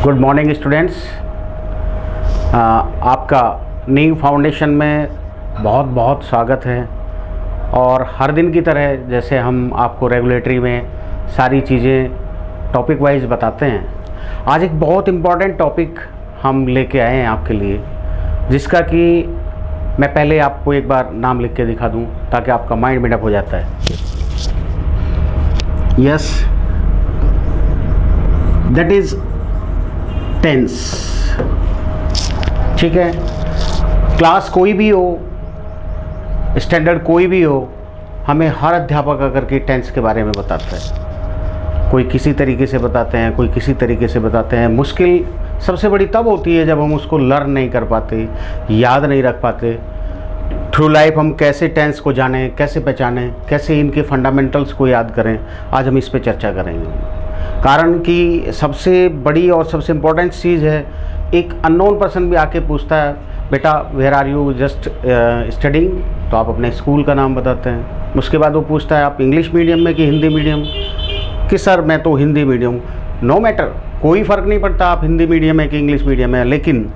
Good morning students. आपका नीव foundation में बहुत बहुत स्वागत है। और हर दिन की तरह जैसे हम आपको रेगुलेटरी में सारी चीज़ें टॉपिक वाइज बताते हैं, आज एक बहुत इम्पॉर्टेंट टॉपिक हम लेके आए हैं आपके लिए, जिसका कि मैं पहले आपको एक बार नाम लिख के दिखा दूं ताकि आपका माइंड मेडअप हो जाता है। Yes, that is tense. ठीक है, क्लास कोई भी हो, स्टैंडर्ड कोई भी हो, हमें हर अध्यापक आकर के टेंस के बारे में बताता है। कोई किसी तरीके से बताते हैं, कोई किसी तरीके से बताते हैं। मुश्किल सबसे बड़ी तब होती है जब हम उसको लर्न नहीं कर पाते, याद नहीं रख पाते। थ्रू लाइफ हम कैसे टेंस को जानें, कैसे पहचानें, कैसे इनके फंडामेंटल्स को याद करें, आज हम इस पे चर्चा करेंगे। कारण कि सबसे बड़ी और सबसे इम्पोर्टेंट चीज़ है, एक अननोन पर्सन भी आके पूछता है, बेटा where are you just studying, तो आप अपने स्कूल का नाम बताते हैं। उसके बाद वो पूछता है आप इंग्लिश मीडियम में कि हिंदी मीडियम, कि सर मैं तो हिंदी मीडियम। नो मैटर, कोई फ़र्क नहीं पड़ता आप हिंदी मीडियम है कि इंग्लिश मीडियम है। लेकिन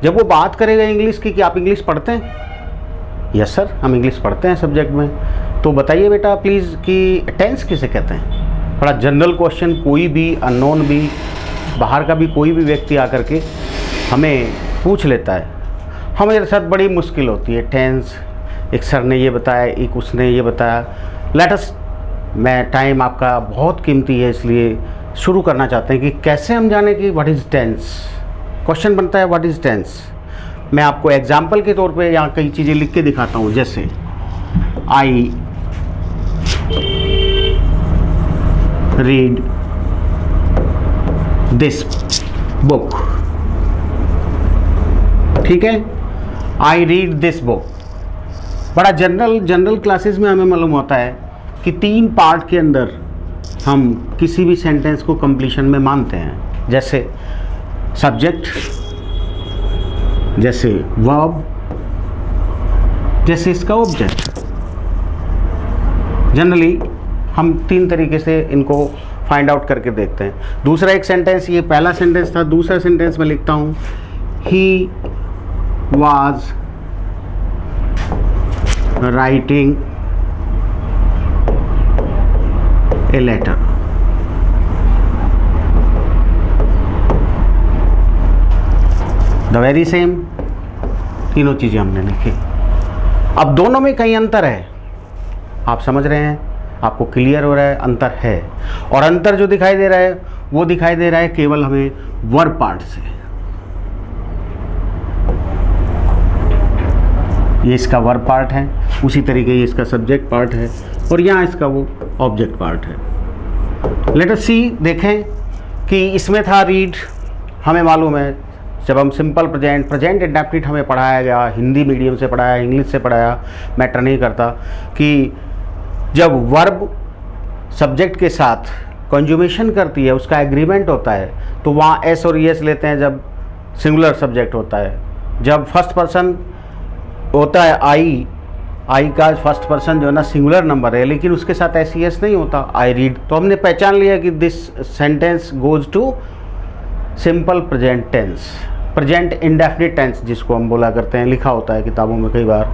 जब वो बात करेगा इंग्लिश की कि आप इंग्लिश पढ़ते हैं, यस सर हम इंग्लिश पढ़ते हैं सब्जेक्ट में, तो बताइए बेटा प्लीज़ कि टेंस किसे कहते हैं। बड़ा जनरल क्वेश्चन, कोई भी अननोन भी, बाहर का भी कोई भी व्यक्ति आकर के हमें पूछ लेता है। हमारे साथ बड़ी मुश्किल होती है टेंस। एक सर ने ये बताया, एक उसने ये बताया। लेट अस, मैं टाइम आपका बहुत कीमती है इसलिए शुरू करना चाहते हैं कि कैसे हम जाने कि व्हाट इज़ टेंस। क्वेश्चन बनता है व्हाट इज़ टेंस। मैं आपको एग्जाम्पल के तौर पे यहाँ कई चीज़ें लिख के दिखाता हूँ। जैसे आई रीड दिस बुक, ठीक है, आई रीड दिस बुक। बड़ा जनरल क्लासेस में हमें मालूम होता है कि 3 पार्ट के अंदर हम किसी भी सेंटेंस को कंप्लीशन में मानते हैं। जैसे सब्जेक्ट, जैसे वर्ब, जैसे इसका ऑब्जेक्ट। जनरली हम 3 तरीके से इनको फाइंड आउट करके देखते हैं। दूसरा एक सेंटेंस, ये पहला सेंटेंस था। दूसरा सेंटेंस में लिखता हूँ he was writing a letter. The very same, तीनों चीज़ें हमने लिखी। अब दोनों में कई अंतर है, आप समझ रहे हैं, आपको क्लियर हो रहा है अंतर है। और अंतर जो दिखाई दे रहा है वो दिखाई दे रहा है केवल हमें वर्ब पार्ट से। ये इसका वर्ब पार्ट है, उसी तरीके ये इसका सब्जेक्ट पार्ट है, और यहाँ इसका वो ऑब्जेक्ट पार्ट है। लेट अस सी, देखें कि इसमें था रीड। हमें मालूम है जब हम सिंपल प्रेजेंट इंडेफिनिट हमें पढ़ाया गया, हिंदी मीडियम से पढ़ाया, इंग्लिश से पढ़ाया, मैटर नहीं करता, कि जब वर्ब सब्जेक्ट के साथ कंजुमेशन करती है, उसका एग्रीमेंट होता है, तो वहाँ एस और एस लेते हैं जब सिंगुलर सब्जेक्ट होता है। जब फर्स्ट पर्सन होता है आई का फर्स्ट पर्सन जो है ना सिंगुलर नंबर है, लेकिन उसके साथ एस ई एस नहीं होता, आई रीड, तो हमने पहचान लिया कि this sentence goes to simple present tense, present indefinite tense जिसको हम बोला करते हैं। लिखा होता है किताबों में कई बार,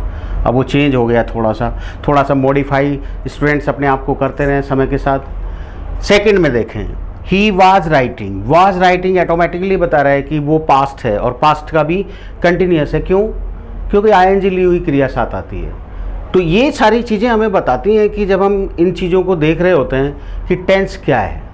अब वो चेंज हो गया थोड़ा सा मॉडिफाई स्टूडेंट्स अपने आप को करते रहे समय के साथ। सेकंड में देखें, ही वाज राइटिंग ऑटोमेटिकली बता रहा है कि वो पास्ट है, और पास्ट का भी कंटिन्यूस है। क्यों? क्योंकि आईएनजी ली हुई क्रिया साथ आती है। तो ये सारी चीज़ें हमें बताती हैं कि जब हम इन चीज़ों को देख रहे होते हैं कि टेंस क्या है।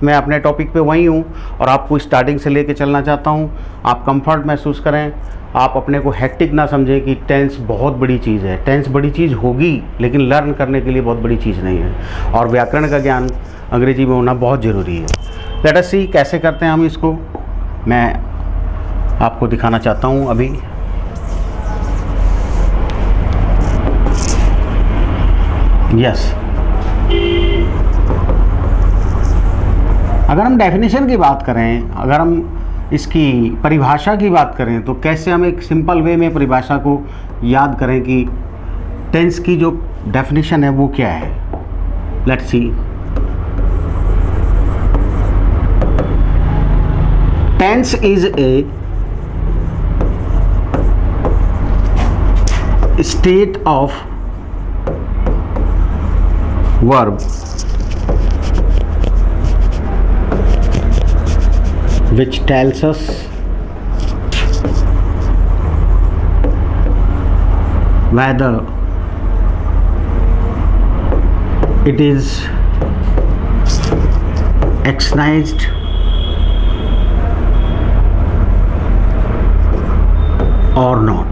मैं अपने टॉपिक पे वही हूँ और आपको स्टार्टिंग से लेके चलना चाहता हूँ। आप कंफर्ट महसूस करें, आप अपने को हेक्टिक ना समझें कि टेंस बहुत बड़ी चीज़ है। टेंस बड़ी चीज़ होगी, लेकिन लर्न करने के लिए बहुत बड़ी चीज़ नहीं है। और व्याकरण का ज्ञान अंग्रेजी में होना बहुत ज़रूरी है। लेट अस सी कैसे करते हैं हम इसको, मैं आपको दिखाना चाहता हूँ अभी। यस, अगर हम डेफिनेशन की बात करें, अगर हम इसकी परिभाषा की बात करें, तो कैसे हम एक सिंपल वे में परिभाषा को याद करें कि टेंस की जो डेफिनेशन है वो क्या है। Let's see, tense is a state of verb which tells us whether it is actionized or not.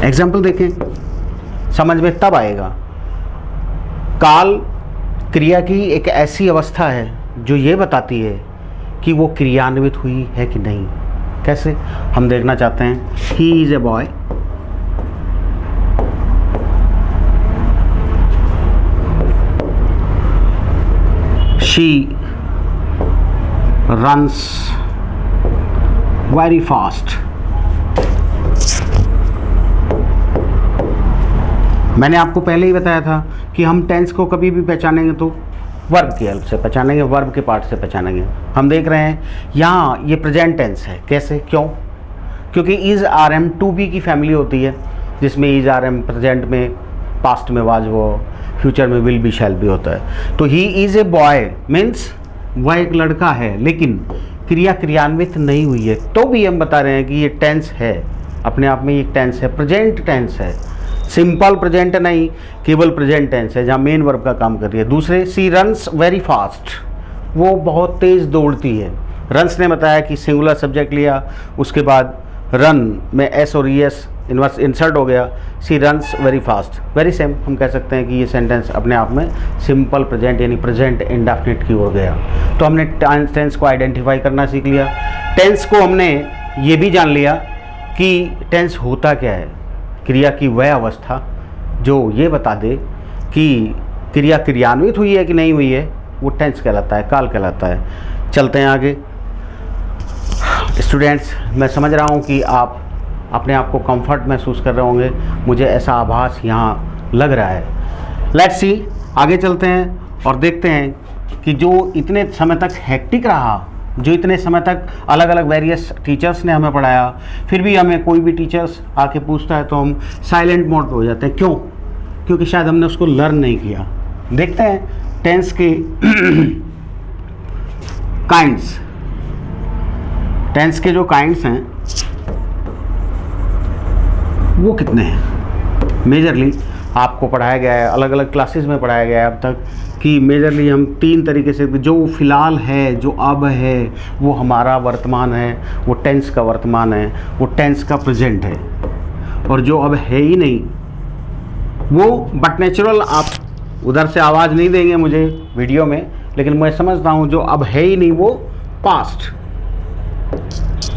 Example देखें, समझ में तब आएगा। काल क्रिया की एक ऐसी अवस्था है जो ये बताती है कि वो क्रियान्वित हुई है कि नहीं। कैसे हम देखना चाहते हैं। He is a boy, she runs very fast. मैंने आपको पहले ही बताया था कि हम टेंस को कभी भी पहचानेंगे तो वर्ब की हेल्प से पहचानेंगे, वर्ब के पार्ट से पहचानेंगे। हम देख रहे हैं यहाँ ये प्रेजेंट टेंस है। कैसे, क्यों? क्योंकि is are am to be की फैमिली होती है, जिसमें इज़ आर एम प्रेजेंट में, पास्ट में वाज वो, फ्यूचर में विल बी शैल बी होता है। तो he is a boy means वह एक लड़का है, लेकिन क्रिया क्रियान्वित नहीं हुई है, तो भी हम बता रहे हैं कि ये टेंस है, अपने आप में ये टेंस है, प्रेजेंट टेंस है। सिंपल प्रेजेंट नहीं, केवल प्रेजेंट टेंस है जहाँ मेन वर्ब का काम कर रही है। दूसरे, सी रन्स वेरी फास्ट, वो बहुत तेज़ दौड़ती है। रन्स ने बताया कि सिंगुलर सब्जेक्ट लिया, उसके बाद रन में एस और ई एस इन्वर्स इंसर्ट हो गया, C runs very fast. Very same हम कह सकते हैं कि ये सेंटेंस अपने आप में सिंपल प्रेजेंट यानी प्रेजेंट इंडेफिनिट की ओर गया। तो हमने टेंस को आइडेंटिफाई करना सीख लिया। टेंस को हमने ये भी जान लिया कि टेंस होता क्या है, क्रिया की वह अवस्था जो ये बता दे कि क्रिया क्रियान्वित हुई है कि नहीं हुई है, वो टेंस कहलाता है, काल कहलाता है। चलते हैं आगे। स्टूडेंट्स, मैं समझ रहा हूँ कि आप अपने आप को कंफर्ट महसूस कर रहे होंगे, मुझे ऐसा आभास यहाँ लग रहा है। लेट्स सी, आगे चलते हैं और देखते हैं कि जो इतने समय तक हेक्टिक रहा, जो इतने समय तक अलग अलग वेरियस टीचर्स ने हमें पढ़ाया, फिर भी हमें कोई भी टीचर्स आके पूछता है तो हम साइलेंट मोड पे हो जाते हैं। क्यों? क्योंकि शायद हमने उसको लर्न नहीं किया। देखते हैं टेंस के काइंड्स, टेंस के जो काइंड्स हैं वो कितने हैं। मेजरली आपको पढ़ाया गया है, अलग अलग क्लासेस में पढ़ाया गया है अब तक कि मेजरली हम 3 तरीके से, जो फ़िलहाल है, जो अब है, वो हमारा वर्तमान है, वो टेंस का वर्तमान है, वो टेंस का प्रेजेंट है। और जो अब है ही नहीं वो बट नेचुरल, आप उधर से आवाज़ नहीं देंगे मुझे वीडियो में, लेकिन मैं समझता हूँ जो अब है ही नहीं वो पास्ट।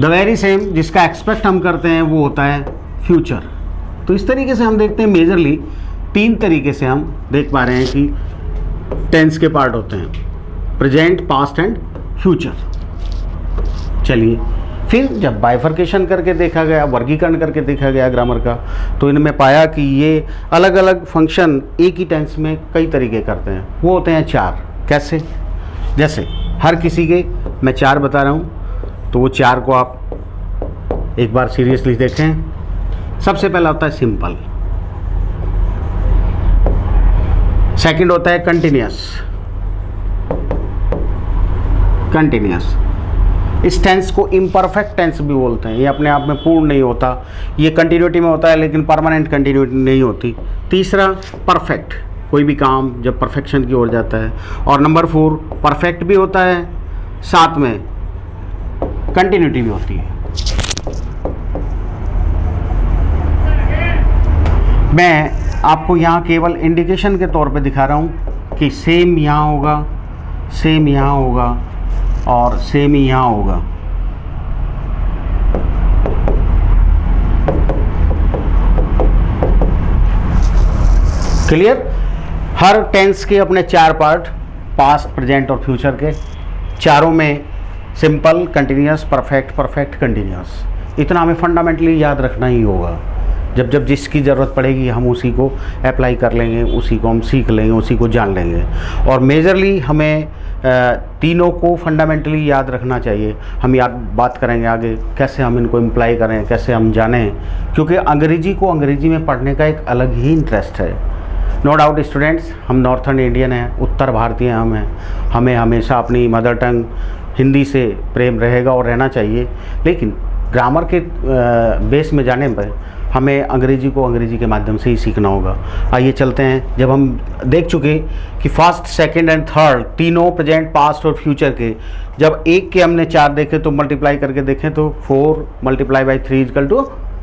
द वेरी सेम जिसका एक्सपेक्ट हम करते हैं वो होता है फ्यूचर। तो इस तरीके से हम देखते हैं मेजरली 3 तरीके से हम देख पा रहे हैं कि टेंस के पार्ट होते हैं, प्रेजेंट, पास्ट एंड फ्यूचर। चलिए, फिर जब बाइफर्केशन करके देखा गया, वर्गीकरण करके देखा गया ग्रामर का, तो इनमें पाया कि ये अलग अलग फंक्शन एक ही टेंस में कई तरीके करते हैं। वो होते हैं 4। कैसे? जैसे हर किसी के मैं 4 बता रहा हूँ, तो वो 4 को आप एक बार सीरियसली देखें। सबसे पहला होता है सिंपल, सेकंड होता है कंटिन्यूअस। कंटिन्यूअस इस टेंस को इम्परफेक्ट टेंस भी बोलते हैं, ये अपने आप में पूर्ण नहीं होता, ये कंटिन्यूटी में होता है लेकिन परमानेंट कंटिन्यूटी नहीं होती। तीसरा परफेक्ट, कोई भी काम जब परफेक्शन की ओर जाता है। और नंबर 4 परफेक्ट भी होता है, साथ में कंटिन्यूटी भी होती है। मैं आपको यहाँ केवल इंडिकेशन के तौर पे दिखा रहा हूँ कि सेम यहाँ होगा, सेम यहाँ होगा और सेम ही यहाँ होगा। क्लियर? हर टेंस के अपने 4 पार्ट, पास्ट, प्रेजेंट और फ्यूचर के, चारों में simple, continuous, perfect, perfect, continuous. इतना हमें फंडामेंटली याद रखना ही होगा। जब जब जिसकी ज़रूरत पड़ेगी हम उसी को अप्लाई कर लेंगे, उसी को हम सीख लेंगे, उसी को जान लेंगे। और मेजरली हमें तीनों को फंडामेंटली याद रखना चाहिए। हम याद बात करेंगे आगे कैसे हम इनको इम्प्लाई करें, कैसे हम जानें, क्योंकि अंग्रेज़ी को अंग्रेज़ी में पढ़ने का एक अलग ही इंटरेस्ट है। नो डाउट स्टूडेंट्स, हम नॉर्थर्न इंडियन हैं, उत्तर भारतीय हम हैं, हमें हमेशा अपनी मदर टंग हिंदी से प्रेम रहेगा और रहना चाहिए, लेकिन ग्रामर के बेस में जाने पर हमें अंग्रेज़ी को अंग्रेज़ी के माध्यम से ही सीखना होगा। आइए चलते हैं। जब हम देख चुके कि फर्स्ट, सेकंड एंड थर्ड तीनों प्रेजेंट, पास्ट और फ्यूचर के, जब एक के हमने 4 देखे तो मल्टीप्लाई करके देखें तो 4 × 3 =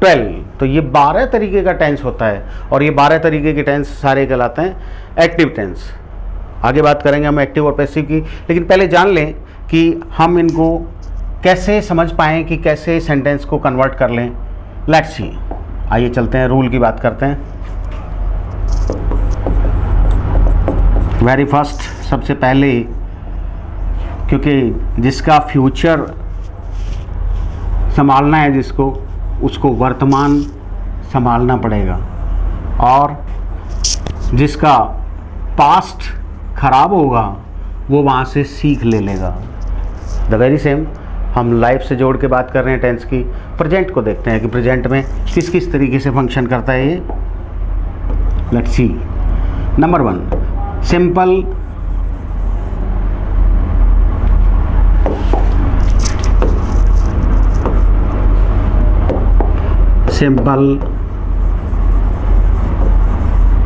12। तो ये 12 तरीके का टेंस होता है और ये 12 तरीके के टेंस सारे कहलाते हैं एक्टिव टेंस। आगे बात करेंगे हम एक्टिव और पैसिव की, लेकिन पहले जान लें कि हम इनको कैसे समझ पाएँ कि कैसे सेंटेंस को कन्वर्ट कर लें। Let's see. आइए चलते हैं, रूल की बात करते हैं। वेरी फर्स्ट, सबसे पहले, क्योंकि जिसका फ्यूचर संभालना है जिसको, उसको वर्तमान संभालना पड़ेगा, और जिसका पास्ट खराब होगा वो वहाँ से सीख ले लेगा। द वेरी सेम हम लाइफ से जोड़ के बात कर रहे हैं टेंस की। प्रेजेंट को देखते हैं कि प्रेजेंट में किस किस तरीके से फंक्शन करता है ये। Let's see. Number 1, simple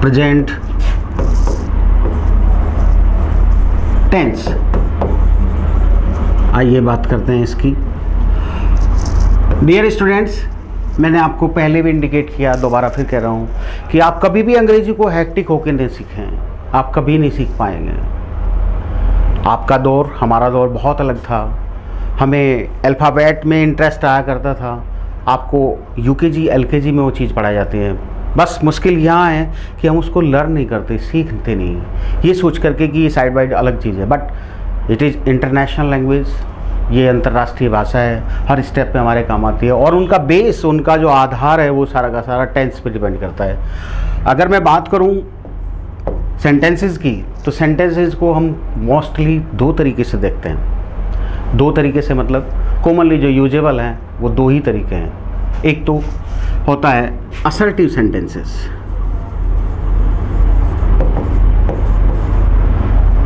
present tense. आइए बात करते हैं इसकी। डियर स्टूडेंट्स, मैंने आपको पहले भी इंडिकेट किया, दोबारा फिर कह रहा हूँ कि आप कभी भी अंग्रेजी को हैक्टिक होकर नहीं सीखें, आप कभी नहीं सीख पाएंगे। आपका दौर, हमारा दौर बहुत अलग था। हमें अल्फ़ाबेट में इंटरेस्ट आया करता था, आपको यूकेजी एलकेजी में वो चीज़ पढ़ाई जाती है। बस मुश्किल यहाँ है कि हम उसको लर्न नहीं करते, सीखते नहीं, ये सोच करके कि ये साइड बाइड अलग चीज़ है। But it is international language, ये अंतर्राष्ट्रीय भाषा है, हर स्टेप पे हमारे काम आती है, और उनका बेस, उनका जो आधार है वो सारा का सारा टेंस पे डिपेंड करता है। अगर मैं बात करूँ सेंटेंसेस की, तो सेंटेंसेस को हम मोस्टली 2 तरीके से देखते हैं। 2 तरीके से मतलब कॉमनली जो यूजेबल हैं वो 2 ही तरीके हैं। एक तो होता है असर्टिव सेंटेंसेस।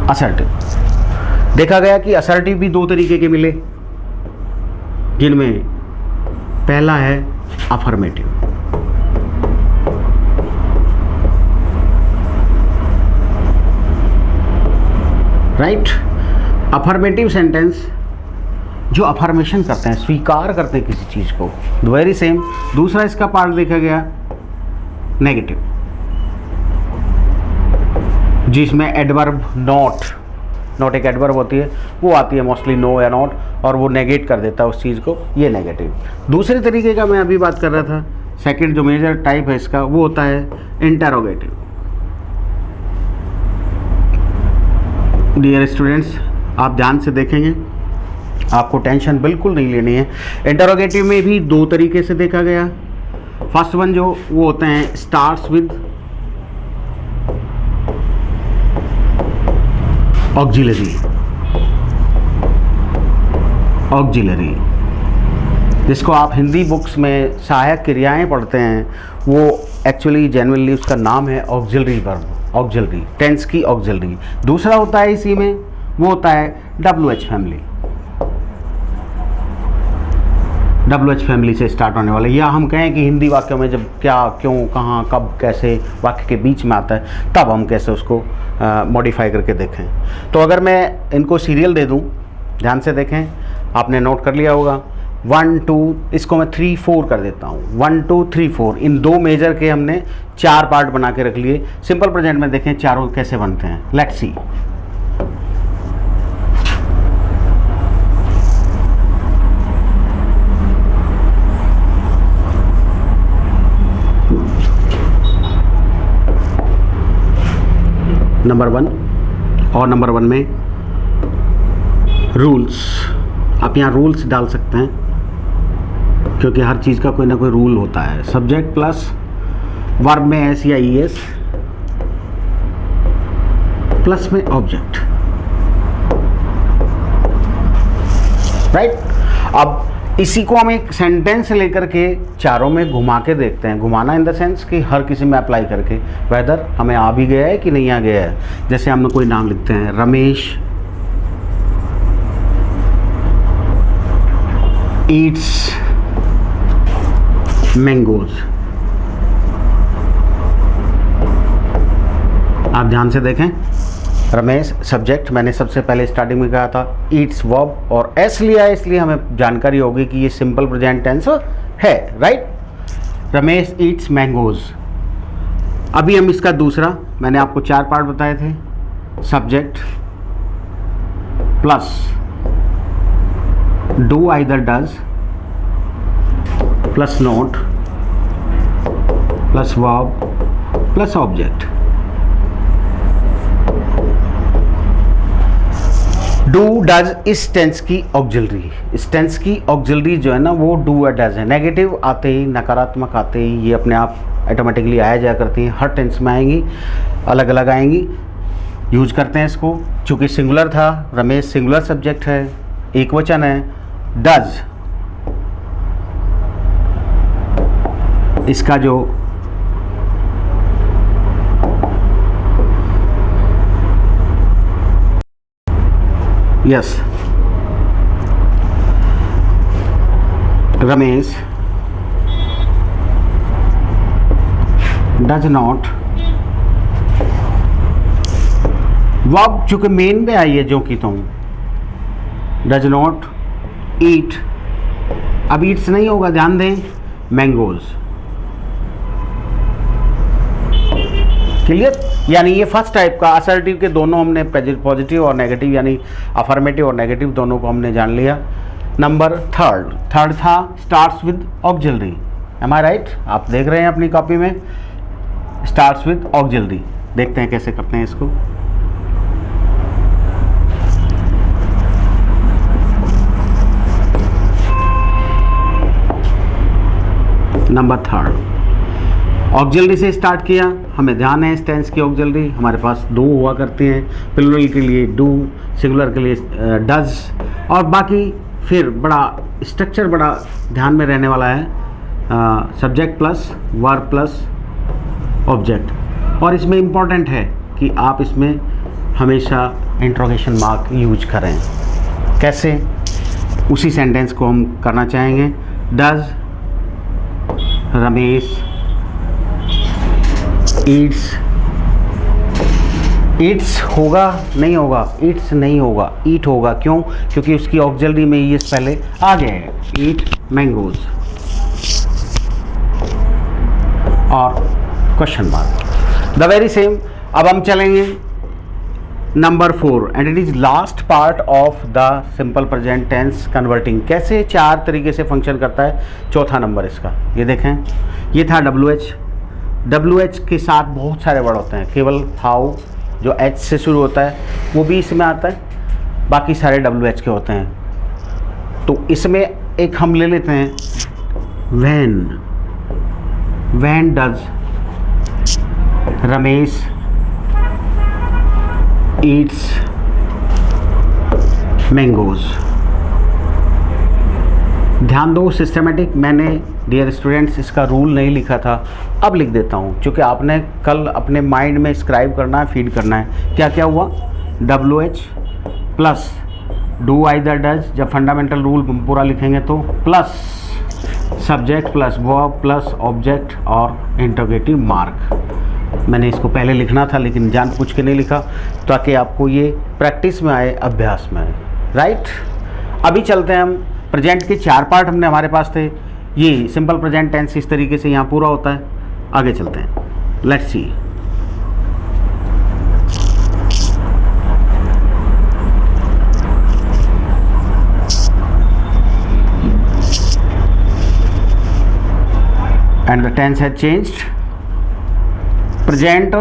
असर्टिव देखा गया कि असर्टिव भी 2 तरीके के मिले, जिनमें पहला है अफर्मेटिव। राइट। अफर्मेटिव सेंटेंस जो अफर्मेशन करते हैं, स्वीकार करते हैं किसी चीज़ को। Very same. दूसरा इसका पार्ट देखा गया नेगेटिव, जिसमें एडवर्ब नॉट एक एडवर्ब होती है, वो आती है मोस्टली नो या नॉट, और वो नेगेट कर देता है उस चीज़ को, ये नेगेटिव। दूसरे तरीके का मैं अभी बात कर रहा था, सेकंड जो मेजर टाइप है इसका, वो होता है इंटरोगेटिव। डियर स्टूडेंट्स, आप ध्यान से देखेंगे, आपको टेंशन बिल्कुल नहीं लेनी है। इंटरोगेटिव में भी 2 तरीके से देखा गया। फर्स्ट वन जो वो होते हैं स्टार्ट्स विद ऑक्जिलरी, जिसको आप हिंदी बुक्स में सहायक क्रियाएं पढ़ते हैं, वो एक्चुअली जेन्युइनली उसका नाम है ऑक्जिलरी वर्ब, ऑक्जिलरी, टेंस की ऑक्जिलरी। दूसरा होता है इसी में, वो होता है WH फैमिली। WH फैमिली से स्टार्ट होने वाला, या हम कहें कि हिंदी वाक्यों में जब क्या, क्यों, कहाँ, कब, कैसे वाक्य के बीच में आता है, तब हम कैसे उसको मॉडिफाई करके देखें। तो अगर मैं इनको सीरियल दे दूं, ध्यान से देखें, आपने नोट कर लिया होगा 1 2, इसको मैं 3 4 कर देता हूँ। 1 2 3 4, इन 2 मेजर के हमने 4 पार्ट बना के रख लिए। सिंपल प्रेजेंट में देखें चारों कैसे बनते हैं। Let's see. नंबर 1 और नंबर 1 में रूल्स, आप यहाँ रूल्स डाल सकते हैं, क्योंकि हर चीज़ का कोई ना कोई रूल होता है। सब्जेक्ट प्लस वर्ब में एस या ई एस, प्लस में ऑब्जेक्ट, राइट। अब इसी को हम एक सेंटेंस लेकर के चारों में घुमा के देखते हैं। घुमाना इन द सेंस कि हर किसी में अप्लाई करके वेदर हमें आ भी गया है कि नहीं आ गया है। जैसे हम कोई नाम लिखते हैं, रमेश ईट्स मैंगोज। आप ध्यान से देखें, रमेश सब्जेक्ट, मैंने सबसे पहले स्टार्टिंग में कहा था, ईट्स वर्ब और एस लिया है, इसलिए हमें जानकारी होगी कि ये सिंपल प्रेजेंट टेंस है, राइट। Ramesh Yeats mangoes. अभी हम इसका दूसरा, मैंने आपको 4 पार्ट बताए थे, subject plus do either does plus note plus verb plus object. Do does इस टेंस की ऑक्सिलरी, इस टेंस की ऑक्सिलरी जो है ना वो डू और डज है। नेगेटिव आते ही, नकारात्मक आते ही ये अपने आप ऑटोमेटिकली आया जाया करती हैं, हर टेंस में आएंगी, अलग अलग आएंगी। यूज करते हैं इसको, चूँकि सिंगुलर था, रमेश सिंगुलर सब्जेक्ट है, एक वचन है। डज इसका जो yes, Ramesh does not, verb चूंकि मेन में आई है जो कि तुम, डज नॉट ईट, अब ईट्स नहीं होगा, ध्यान दें, मैंगोज। क्लियर? यानी ये फर्स्ट टाइप का असर्टिव के दोनों हमने पॉजिटिव और नेगेटिव, यानी अफर्मेटिव और नेगेटिव दोनों को हमने जान लिया। नंबर थर्ड था starts with auxiliary. Am I right? आप देख रहे हैं अपनी कॉपी में, स्टार्ट्स विद ऑक्सिलरी। देखते हैं कैसे करते हैं इसको। नंबर थर्ड, ऑक्सिलरी से स्टार्ट किया। हमें ध्यान है इस टेंस की ऑक्सिलरी हमारे पास 2 हुआ करती हैं, प्लूरल के लिए डू, सिंगुलर के लिए डज, और बाकी फिर बड़ा स्ट्रक्चर बड़ा ध्यान में रहने वाला है, subject plus verb plus object. और इसमें इम्पॉर्टेंट है कि आप इसमें हमेशा इंट्रोगेशन मार्क यूज करें। कैसे? उसी सेंटेंस को हम करना चाहेंगे। डज रमेश ईट्स, ईट्स होगा नहीं होगा, ईट्स नहीं होगा, ईट होगा। क्यों? क्योंकि उसकी ऑक्सिलरी में ये पहले आ गए हैं, ईट मैंगोज और question mark, the very same. अब हम चलेंगे number 4 and it is last part of the simple present tense converting. कैसे? 4 तरीके से फंक्शन करता है। चौथा नंबर इसका, ये देखें, ये था WH के साथ बहुत सारे वर्ड होते हैं, केवल हाउ जो H से शुरू होता है वो भी इसमें आता है, बाकी सारे WH के होते हैं। तो इसमें एक हम ले लेते हैं when does Ramesh Yeats mangoes. ध्यान दो, सिस्टमेटिक मैंने डियर स्टूडेंट्स इसका रूल नहीं लिखा था, अब लिख देता हूँ, क्योंकि आपने कल अपने माइंड में स्क्राइब करना है, फीड करना है। क्या क्या हुआ? WH plus do either does, जब फंडामेंटल रूल पूरा लिखेंगे तो, plus subject plus verb plus object और इंटरोगेटिव मार्क। मैंने इसको पहले लिखना था लेकिन जानबूझ के नहीं लिखा, ताकि आपको ये प्रैक्टिस में आए, अभ्यास में आए, राइट। अभी चलते हैं हम, प्रेजेंट के 4 पार्ट हमने हमारे पास थे, ये सिंपल प्रेजेंट टेंस इस तरीके से यहाँ पूरा होता है। आगे चलते हैं, let's see. And the tense has changed. Present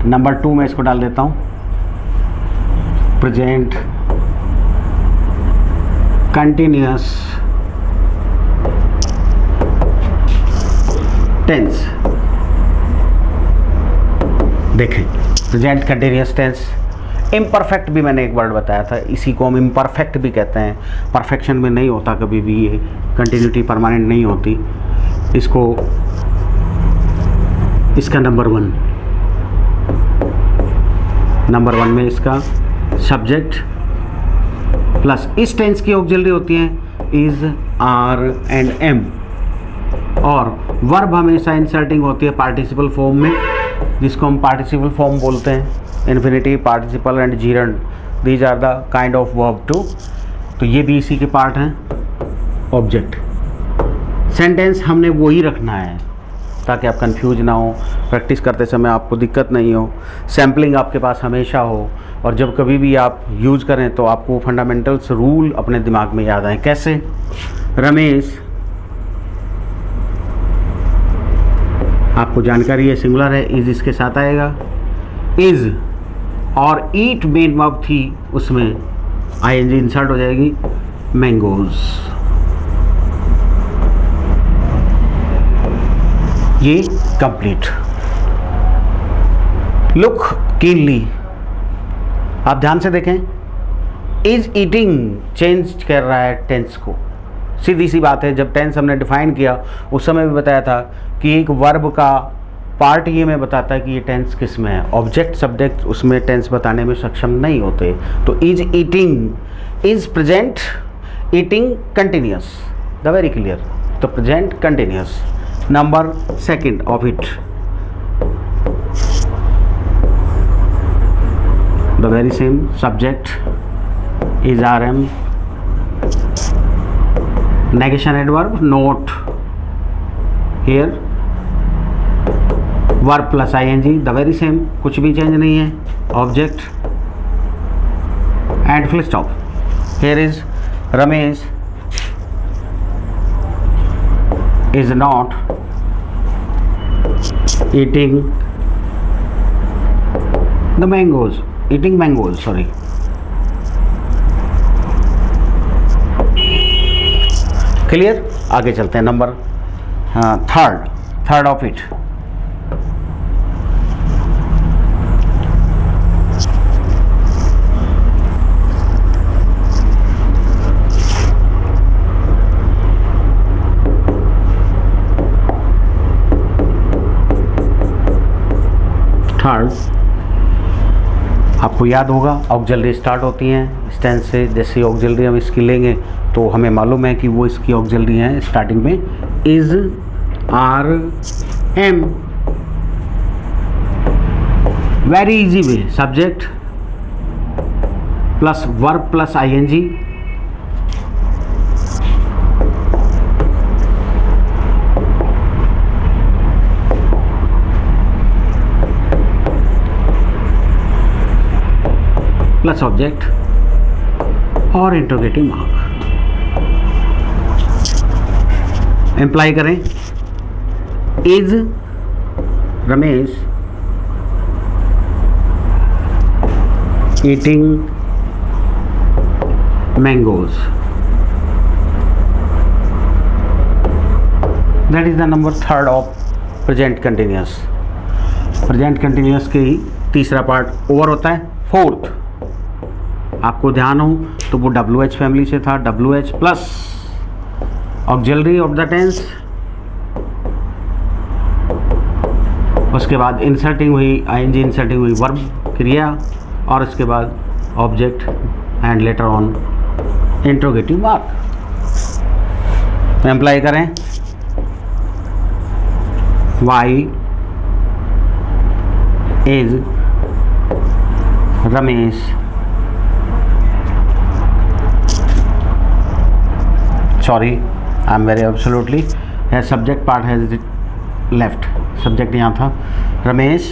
number 2 में इसको डाल देता हूँ, प्रेजेंट कंटिन्यूअस टेंस। देखें प्रेजेंट कंटिन्यूअस टेंस। इम्परफेक्ट भी मैंने एक वर्ड बताया था, इसी को हम इम्परफेक्ट भी कहते हैं। परफेक्शन में नहीं होता कभी भी, ये कंटिन्यूटी परमानेंट नहीं होती। इसको इसका नंबर वन में इसका सब्जेक्ट प्लस इस टेंस की ऑक्सिलरी होती हैं इज, आर एंड एम, और वर्ब हमेशा इंसर्टिंग होती है पार्टिसिपल फॉर्म में, जिसको हम पार्टिसिपल फॉर्म बोलते हैं। Infinitive, participle and gerund, these are the kind of verb too. तो ये भी इसी के पार्ट हैं। ऑब्जेक्ट सेंटेंस हमने वो ही रखना है ताकि आप कंफ्यूज ना हो, प्रैक्टिस करते समय आपको दिक्कत नहीं हो, सैम्पलिंग आपके पास हमेशा हो, और जब कभी भी आप यूज़ करें तो आपको फंडामेंटल्स रूल अपने दिमाग में याद आए। कैसे? रमेश, आपको जानकारी है सिंगुलर है, इज इसके साथ आएगा। इज और ईट मेन वर्ब थी, उसमें आईएनजी इंसर्ट हो जाएगी। मैंगोज, ये कंप्लीट। लुक कीनली, आप ध्यान से देखें, इज ईटिंग चेंज कर रहा है टेंस को। सीधी सी बात है, जब टेंस हमने डिफाइन किया उस समय भी बताया था कि एक वर्ब का पार्ट ये में बताता है कि ये टेंस किस में है। ऑब्जेक्ट सब्जेक्ट उसमें टेंस बताने में सक्षम नहीं होते। तो is eating, is present, eating continuous, the very clear. तो present continuous. Number second of it, the very same subject is are am, negation adverb not here, verb plus ing, the very same, कुछ भी change नहीं है। Object and full stop. here is Ramesh is not eating the mangoes, eating mangoes, sorry। Clear? आगे चलते हैं। Number third of it, third आपको याद होगा ऑक्सिलरी स्टार्ट होती हैं इस टेंस से। जैसे ऑक्सिलरी हम इसकी लेंगे तो हमें मालूम है कि वो इसकी ऑक्सिलरी हैं स्टार्टिंग में is, are, am. Very easy way, subject plus verb plus ING, plus object और इंटरोगेटिव मार्क। एम्प्लाई करें, is Ramesh eating mangoes, that is the number third of present continuous. Present continuous के ही तीसरा part over होता है। Fourth, आपको ध्यान हो तो वो WH फैमिली से था, WH plus auxiliary of the tense, उसके बाद इंसर्टिंग हुई ING, इंसर्टिंग हुई वर्ब क्रिया, और उसके बाद object and letter on interrogative mark. Employ करें, why is Ramesh sorry, I am very absolutely, है subject part has left, subject यहाँ था। Ramesh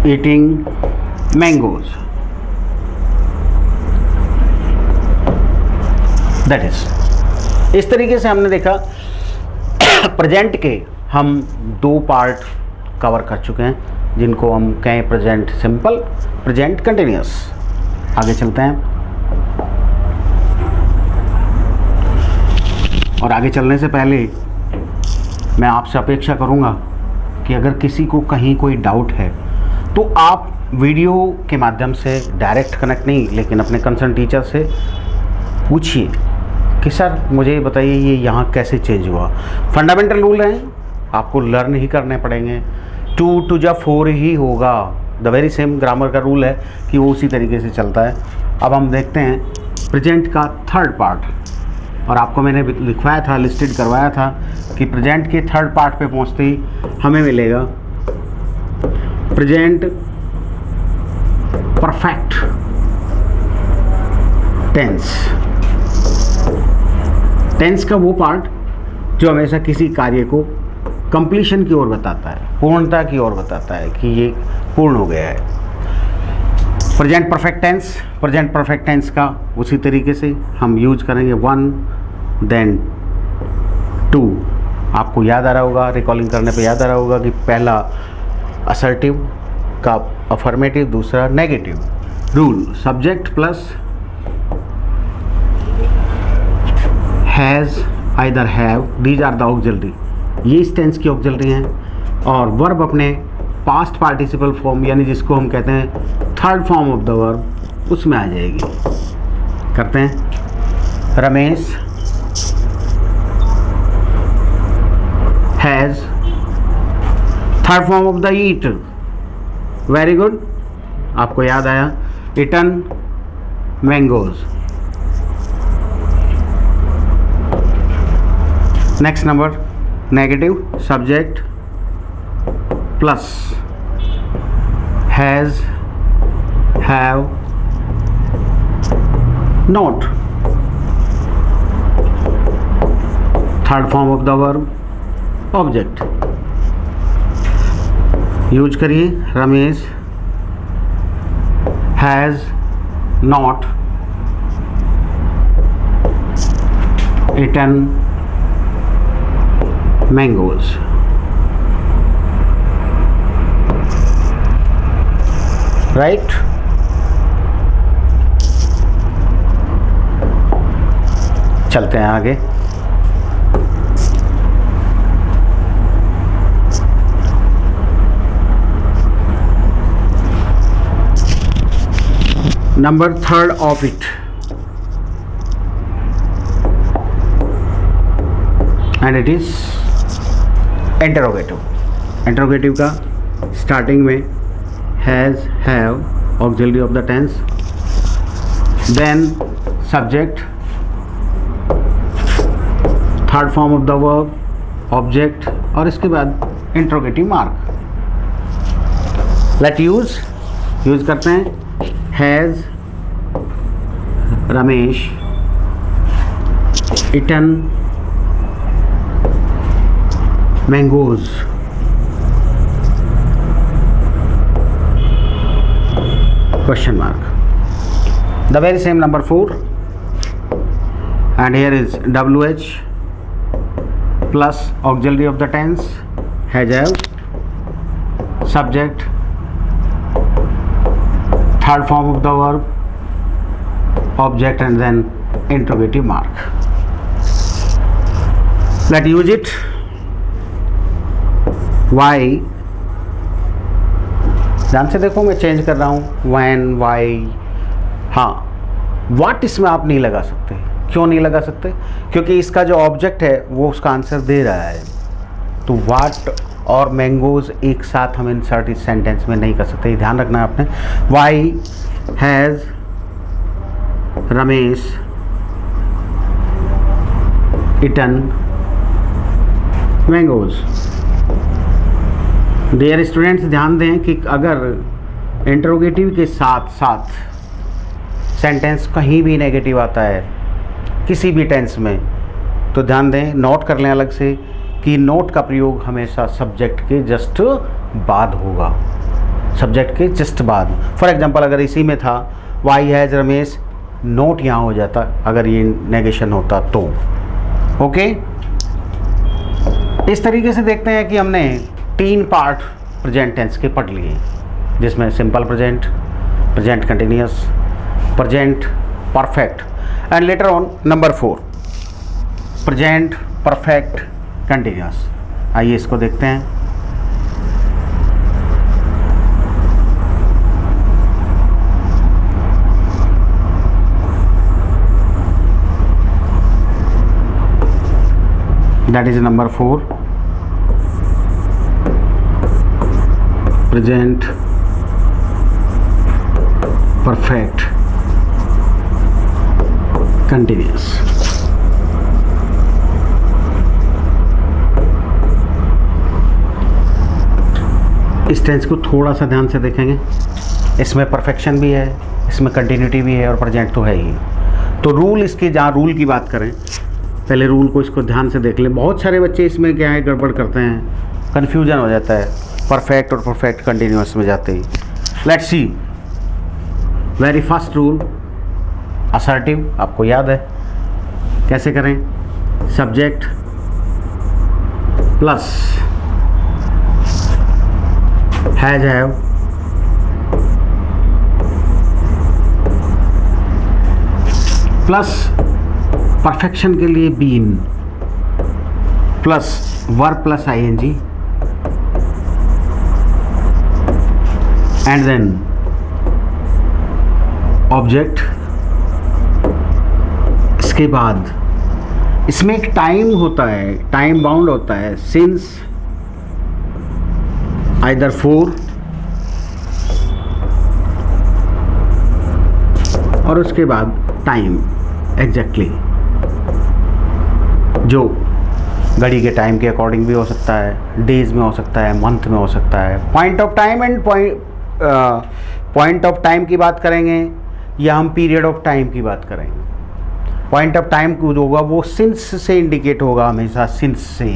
eating mangoes, that is। इस तरीके से हमने देखा प्रेजेंट के हम 2 पार्ट कवर कर चुके हैं। जिनको हम कहें प्रेजेंट सिंपल, प्रेजेंट कंटिन्यूस। आगे चलते हैं और आगे चलने से पहले मैं आपसे अपेक्षा करूंगा कि अगर किसी को कहीं कोई डाउट है तो आप वीडियो के माध्यम से डायरेक्ट कनेक्ट नहीं, लेकिन अपने कंसर्न टीचर से पूछिए कि सर मुझे बताइए ये यहाँ कैसे चेंज हुआ। फंडामेंटल रूल हैं, आपको लर्न ही करने पड़ेंगे। 2 2 जा 4 ही होगा, द वेरी सेम ग्रामर का रूल है कि वो उसी तरीके से चलता है। अब हम देखते हैं प्रेजेंट का थर्ड पार्ट, और आपको मैंने लिखवाया था, लिस्टेड करवाया था कि प्रेजेंट के थर्ड पार्ट पे पहुंचते ही हमें मिलेगा प्रेजेंट परफेक्ट टेंस। टेंस का वो पार्ट जो हमेशा किसी कार्य को कंप्लीशन की ओर बताता है, पूर्णता की ओर बताता है कि ये पूर्ण हो गया है। Present perfect tense, present perfect tense का उसी तरीके से हम यूज करेंगे 1 देन 2। आपको याद आ रहा होगा, रिकॉलिंग करने पे याद आ रहा होगा कि पहला असर्टिव का अफर्मेटिव, दूसरा negative. Rule subject plus has, either have, these are the auxiliary, ये इस टेंस की ऑक्सिलरी हैं। और वर्ब अपने पास्ट पार्टिसिपल फॉर्म, यानी जिसको हम कहते हैं third form of the verb, उसमें आ जाएगी। करते हैं Ramesh has, third form of the eat, very good, आपको याद आया, eaten mangoes. Next number negative, subject plus has, have, not, third form of the verb, object. Use करिए Ramesh has not eaten mangoes. Right? चलते हैं आगे। Number third of it, and it is interrogative. Interrogative का starting में has, have, auxiliary of the tense, then subject, third form of the verb, object, और इसके बाद interrogative mark. Let use करते हैं has Ramesh eaten mangoes. Question mark. The very same number 4, and here is WH plus auxiliary of the tense, has, have, subject, third form of the verb, object, and then interrogative mark. Let's use it. Why, ध्यान से देखो, मैं change कर रहा हूँ when, why। हाँ, what इसमें आप नहीं लगा सकते। क्यों नहीं लगा सकते? क्योंकि इसका जो ऑब्जेक्ट है वो उसका आंसर दे रहा है। तो what और मैंगोज एक साथ हम इंसर्ट इस सेंटेंस में नहीं कर सकते, ये ध्यान रखना है आपने। Why has Ramesh eaten mangoes. Dear students, ध्यान दें कि अगर इंटरोगेटिव के साथ साथ सेंटेंस कहीं भी नेगेटिव आता है किसी भी टेंस में, तो ध्यान दें, नोट कर लें अलग से कि नोट का प्रयोग हमेशा सब्जेक्ट के जस्ट बाद होगा, सब्जेक्ट के जस्ट बाद। फॉर एग्जांपल, अगर इसी में था वाई हैज़ रमेश, नोट यहाँ हो जाता अगर ये नेगेशन होता तो। ओके, इस तरीके से देखते हैं कि हमने 3 पार्ट प्रेजेंट टेंस के पढ़ लिए, जिसमें simple present, present continuous, present perfect and letter on number 4 present perfect continuous. आइए इसको देखते हैं। That is number 4 present perfect continuous। इस टेंस को थोड़ा सा ध्यान से देखेंगे, इसमें परफेक्शन भी है, इसमें कंटिन्यूटी भी है और प्रेजेंट तो है ही। तो रूल, इसके जहाँ रूल की बात करें, पहले रूल को इसको ध्यान से देख लें। बहुत सारे बच्चे इसमें क्या है गड़बड़ करते हैं, कन्फ्यूजन हो जाता है परफेक्ट और परफेक्ट कंटिन्यूअस में जाते ही। Let's see, very first rule assertive, आपको याद है कैसे करें। Subject plus has have plus perfection के लिए been plus verb plus ING and then object. इसके बाद इसमें एक टाइम होता है, टाइम बाउंड होता है, सिंस आइदर 4 और उसके बाद टाइम एग्जैक्टली, जो घड़ी के टाइम के अकॉर्डिंग भी हो सकता है, डेज में हो सकता है, मंथ में हो सकता है। Point of time and point of time की बात करेंगे या हम पीरियड ऑफ टाइम की बात करेंगे। पॉइंट ऑफ टाइम जो होगा वो सिंस से इंडिकेट होगा हमेशा, सिंस से,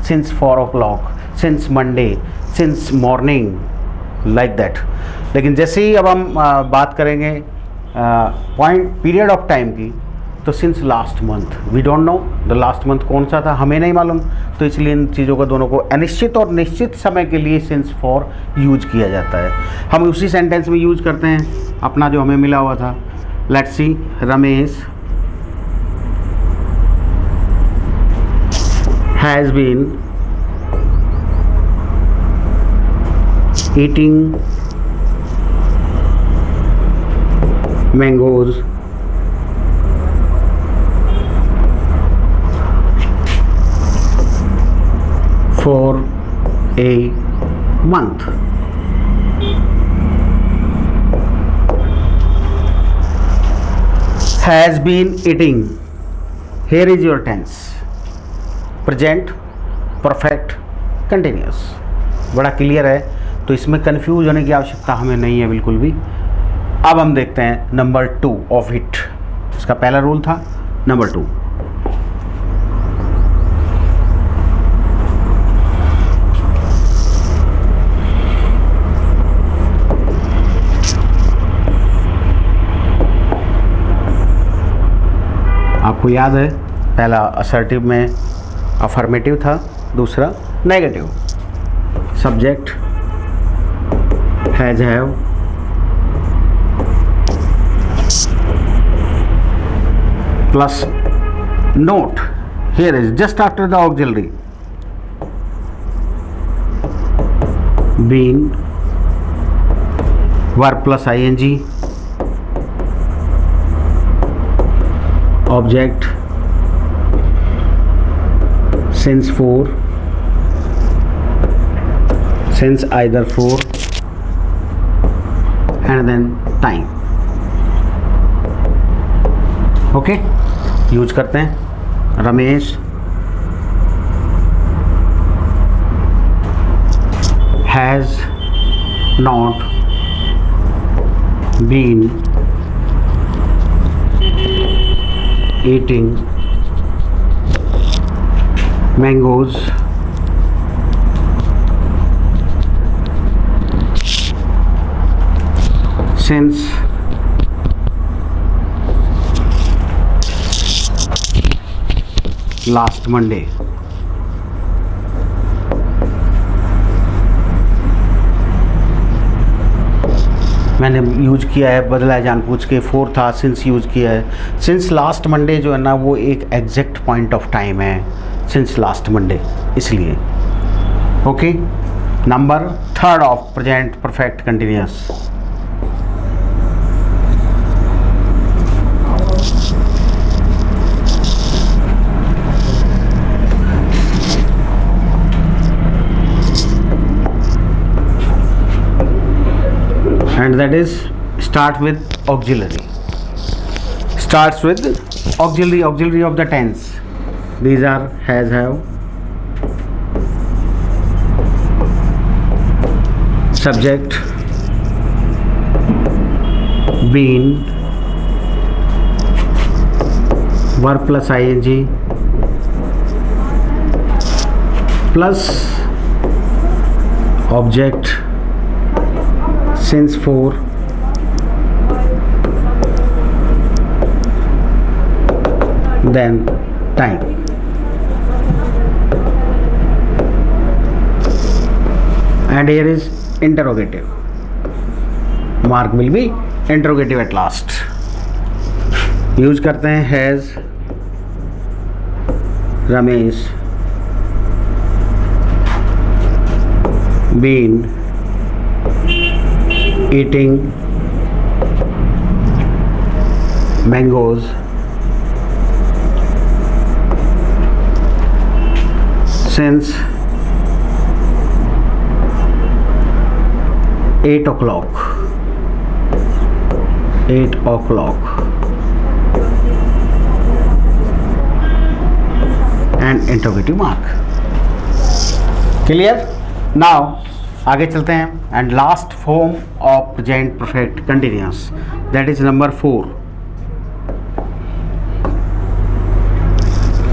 since 4 o'clock, since Monday, since morning, like that. लेकिन जैसे ही अब हम बात करेंगे पॉइंट पीरियड ऑफ टाइम की, तो since last month, we don't know the last month कौन सा था, हमें नहीं मालूम, तो इसलिए इन चीज़ों को दोनों को अनिश्चित और निश्चित समय के लिए सिंस फॉर यूज किया जाता है। हम उसी सेंटेंस में यूज करते हैं अपना जो हमें मिला हुआ था। Let's see, Ramesh has been eating mangoes for a month। has been eating, here is your tense, present perfect continuous। बड़ा क्लियर है, तो इसमें कंफ्यूज होने की आवश्यकता हमें नहीं है बिल्कुल भी। अब हम देखते हैं नंबर 2 ऑफ इट। इसका पहला रूल था नंबर 2, आपको याद है पहला असर्टिव में अफर्मेटिव था, दूसरा negative. Subject has have plus not, here is just after the auxiliary, been verb plus ING, object since 4, since either 4 and then time। Okay, use करते हैं। Ramesh has not been eating mangoes since last Monday। मैंने use किया है, बदला है जानबूझ के। 4 था सिंस यूज किया है। सिंस लास्ट मंडे जो है ना वो एक एग्जैक्ट पॉइंट ऑफ टाइम है, सिंस लास्ट मंडे, इसलिए। Okay, number 3 of present perfect continuous. And that is start with auxiliary. Starts with auxiliary of the tense. These are has, have, subject, been, verb plus ing plus object, since 4, then time. And here is interrogative. Mark will be interrogative at last. Use करते हैं has Ramesh been eating mangoes since 8 o'clock. 8 o'clock. And interrogative mark. Clear? Now आगे चलते हैं। And last form of present perfect continuous, that is number 4,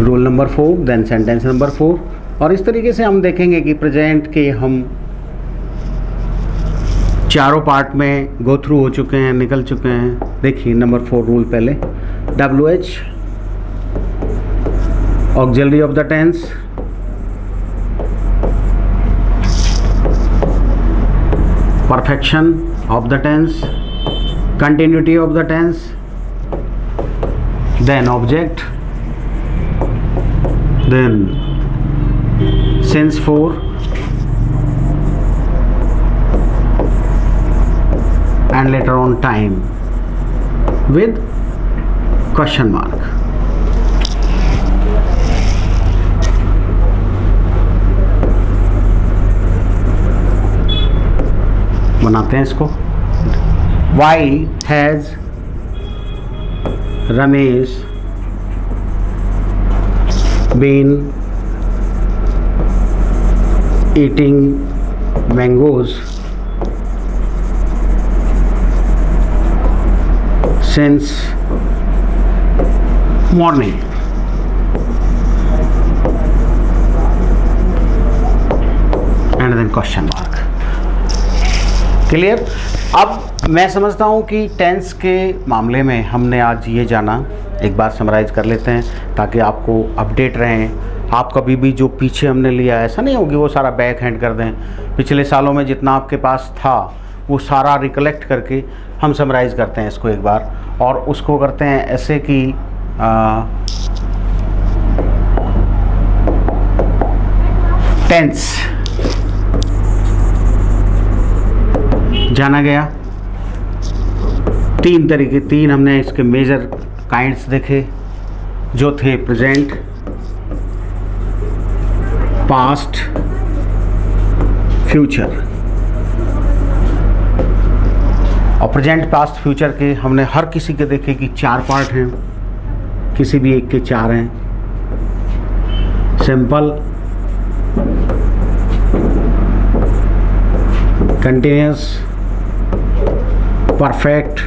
rule number 4, then sentence number 4। और इस तरीके से हम देखेंगे कि प्रेजेंट के हम चारों पार्ट में गो थ्रू हो चुके हैं, निकल चुके हैं। देखिए नंबर 4 रूल पहले, WH auxiliary of the tense, perfection of the tense, continuity of the tense, then object, then since 4, and later on time with question mark. बनाते हैं इसको। Why has Ramesh been eating mangoes since morning? And then question mark. Clear? अब मैं समझता हूँ कि tense के मामले में हमने आज ये जाना, एक बार समराइज़ कर लेते हैं ताकि आपको अपडेट रहें। आप कभी भी जो पीछे हमने लिया ऐसा नहीं होगी वो सारा बैक हैंड कर दें। पिछले सालों में जितना आपके पास था वो सारा रिकलेक्ट करके हम समराइज़ करते हैं इसको एक बार, और उसको करते हैं ऐसे कि टेंस जाना गया। 3 तरीके, 3 हमने इसके मेजर काइंड्स देखे जो थे प्रेजेंट, पास्ट, फ्यूचर। और प्रेजेंट, पास्ट, फ्यूचर के हमने हर किसी के देखे कि 4 पार्ट हैं, किसी भी एक के 4 हैं। Simple, continuous, perfect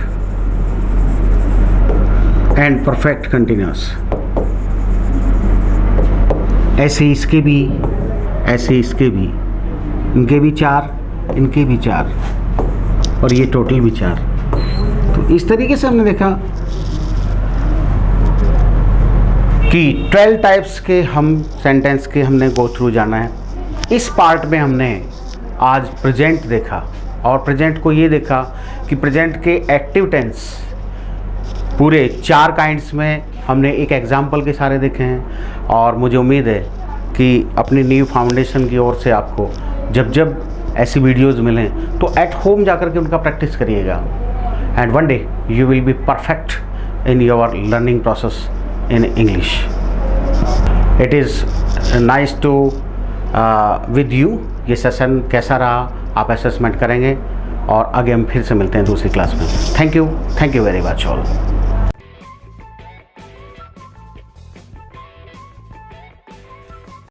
and perfect continuous. ऐसे इसके भी, ऐसे इसके भी, इनके भी 4, इनके भी 4, और ये टोटल भी 4। तो इस तरीके से हमने देखा कि 12 टाइप्स के हम सेंटेंस के हमने गो थ्रू जाना है। इस पार्ट में हमने आज प्रेजेंट देखा, और प्रेजेंट को ये देखा कि प्रेजेंट के एक्टिव टेंस पूरे 4 काइंड्स में हमने एक एग्जाम्पल के सारे देखे हैं। और मुझे उम्मीद है कि अपनी न्यू फाउंडेशन की ओर से आपको जब जब ऐसी वीडियोस मिलें तो एट होम जाकर के उनका प्रैक्टिस करिएगा, and one day you will be perfect in your learning process in English. It is nice to with you. ये सेशन कैसा रहा आप असेसमेंट करेंगे और आगे हम फिर से मिलते हैं दूसरी क्लास में। Thank you very much all.